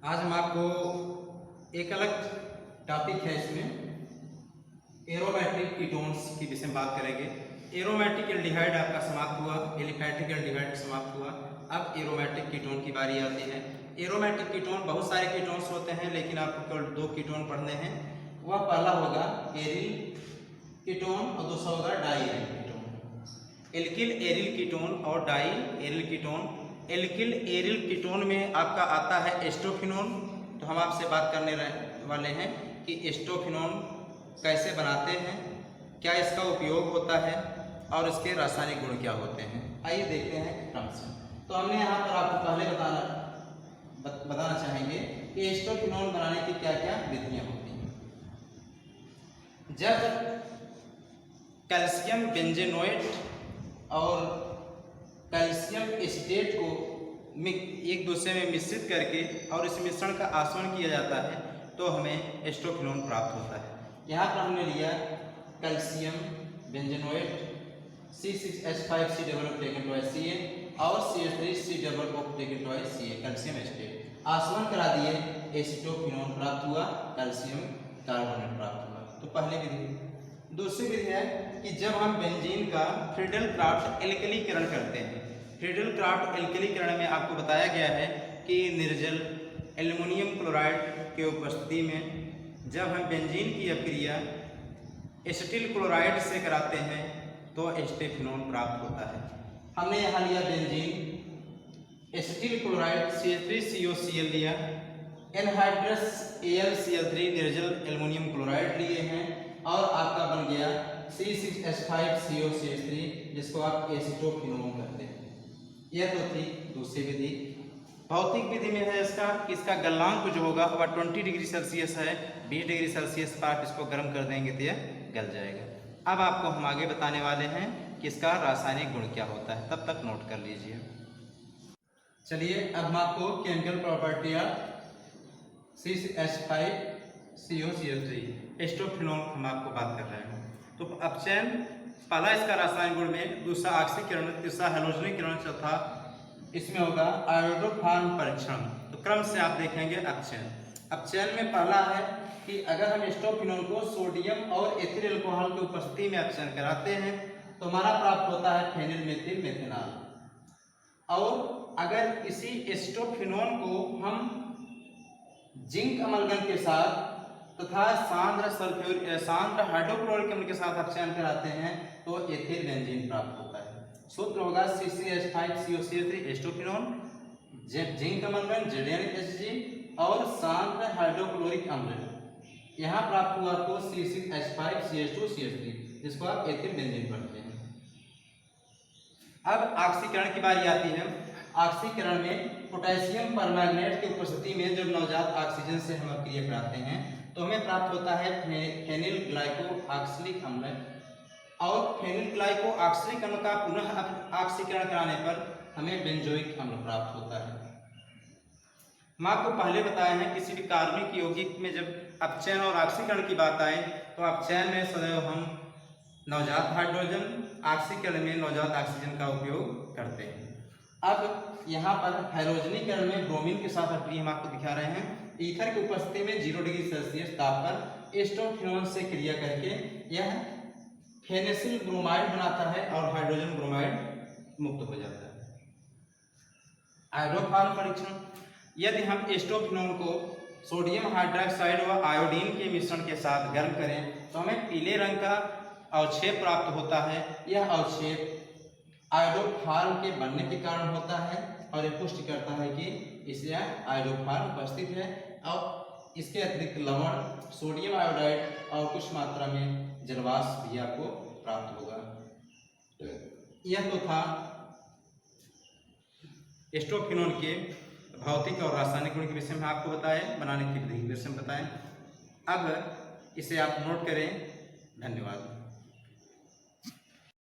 आज हम आपको एक अलग टॉपिक है, इसमें एरोमेटिक कीटोन्स की विषय में बात करेंगे। एरोमेटिक एल्डिहाइड आपका समाप्त हुआ, एलिफैटिक एल्डिहाइड समाप्त हुआ। अब एरोमेटिक कीटोन की बारी आती है। एरोमेटिक कीटोन बहुत सारे कीटोन्स होते हैं, लेकिन आपको केवल दो कीटोन पढ़ने हैं। वह पहला होगा एरिल कीटोन और दूसरा होगा diaryl ketone. Alkyl aryl ketone और diaryl ketone. Alkyl aryl ketone में आपका आता है एस्टोफिनोन। तो हम आपसे बात करने वाले हैं कि एस्टोफिनोन कैसे बनाते हैं, क्या इसका उपयोग होता है और इसके रासायनिक गुण क्या होते हैं। आइए देखते हैं क्रम से। तो हमने यहाँ पर आपको पहले बताना चाहेंगे कि एस्टोफिनोन बनाने की क्या क्या विधियाँ होती हैं। जब कैल्शियम बेंजेनोएट और कैल्शियम एसीटेट को एक दूसरे में मिश्रित करके और इस मिश्रण का आसवन किया जाता है तो हमें एस्टोफिनोन प्राप्त होता है। यहाँ पर हमने लिया कैल्शियम बेंजेनोएट C6H5COO और CH3COO कैल्शियम एसीटेट आसवन करा दिए, एस्टोफिनोन प्राप्त हुआ, कैल्शियम कार्बोनेट प्राप्त हुआ। तो पहली विधि। दूसरी विधि है कि जब हम बेंजीन का फ्रीडल-क्राफ्ट एल्कलीकरण करते हैं। फ्रीडल-क्राफ्ट एल्कलीकरण में आपको बताया गया है कि निर्जल एल्युमिनियम क्लोराइड के उपस्थिति में जब हम बेंजीन की अभिक्रिया एसिटिल क्लोराइड से कराते हैं तो एस्टोफिनोन प्राप्त होता है। हमने यहाँ लिया बेंजीन, एसिटिल क्लोराइड CH3COCl लिया, एनहाइड्रस AlCl3 निर्जल एल्युमिनियम क्लोराइड लिए हैं और आपका बन गया C6H5COCH3 जिसको आप एसिटोफिनोन कहते हैं। यह तो थी दूसरी विधि। भौतिक विधि में है इसका गलनांक जो होगा वह 20 डिग्री सेल्सियस है। 20 डिग्री सेल्सियस पर आप इसको गर्म कर देंगे तो यह गल जाएगा। अब आपको हम आगे बताने वाले हैं कि इसका रासायनिक गुण क्या होता है, तब तक नोट कर लीजिए। चलिए अब हम आपको केमिकल प्रॉपर्टी C6H5COCl3 एस्टोफिनोन हम आपको बात कर रहे हैं। तो अपचयन पहला इसका रासायनिक गुण में, दूसरा ऑक्सीकरण, तीसरा हैलोजनीकरण, चौथा इसमें होगा आयोडोफॉर्म परीक्षण। तो क्रम से आप देखेंगे अपचयन। अपचयन में पहला है कि अगर हम एस्टोफिनोन को सोडियम और एथिल अल्कोहल की उपस्थिति में अपचयन कराते हैं तो हमारा प्राप्त होता है फेनिल मेथिल मेथेनॉल। और अगर इसी एस्टोफिनोन को हम जिंक अमलगन के साथ तथा सांद्र हाइड्रोक्लोरिक अम्ल के साथ अपचयन कराते हैं तो एथिल बेंजीन प्राप्त होता है। सूत्र होगा CCH5COCl3 एस्टोफिनोन, जिंक अमलगन ZnHG और सांद्र हाइड्रोक्लोरिक अम्ल यहाँ प्राप्त हुआ आपको C6H5CH2CH3 जिसको आप एथिल बेंजीन पढ़ते हैं। अब ऑक्सीकरण की बारी आती है। ऑक्सीकरण में पोटेशियम परमैंगनेट की उपस्थिति में जब नवजात ऑक्सीजन से हम अभिक्रिया कराते हैं तो हमें प्राप्त होता है फेनिल ग्लाइकोऑक्सिलिक अम्ल। और फेनिल ग्लाइकोऑक्सिलिक अम्ल का पुनः ऑक्सीकरण कराने पर हमें बेंजोइक अम्ल प्राप्त होता है। हम आपको पहले बताए हैं किसी भी कार्बनिक यौगिक में जब अपचयन और ऑक्सीकरण की बात आए तो अपचयन में सदैव हम नवजात हाइड्रोजन, ऑक्सीकरण में नवजात ऑक्सीजन का उपयोग करते हैं। अब यहाँ पर हैलोजनीकरण में ब्रोमीन के साथ अभिक्रिया हम आपको दिखा रहे हैं। ईथर की उपस्थिति में 0 डिग्री सेल्सियस ताप पर एस्टोफिनोन से क्रिया करके यह फेनेसिल ब्रोमाइड बनाता है और हाइड्रोजन ब्रोमाइड मुक्त हो जाता है। आयोडोफॉर्म परीक्षण। यदि हम एस्टोफिनोन को सोडियम हाइड्रोक्साइड व आयोडीन के मिश्रण के साथ गर्म करें तो हमें पीले रंग का अवक्षेप प्राप्त होता है। यह अवक्षेप आयोडोफॉर्म के बनने के कारण होता है और यह पुष्टि करता है कि इसमें आयोडोफॉर्म उपस्थित है और इसके अतिरिक्त लवण, सोडियम आयोडाइड और कुछ मात्रा में जलवाष्प भी आपको प्राप्त होगा। यह तो था एस्टोफिनोन के भौतिक और रासायनिक गुण के विषय में आपको बताएं, बनाने की विधि के विषय में बताएं। अब इसे आप नोट करें। धन्यवाद।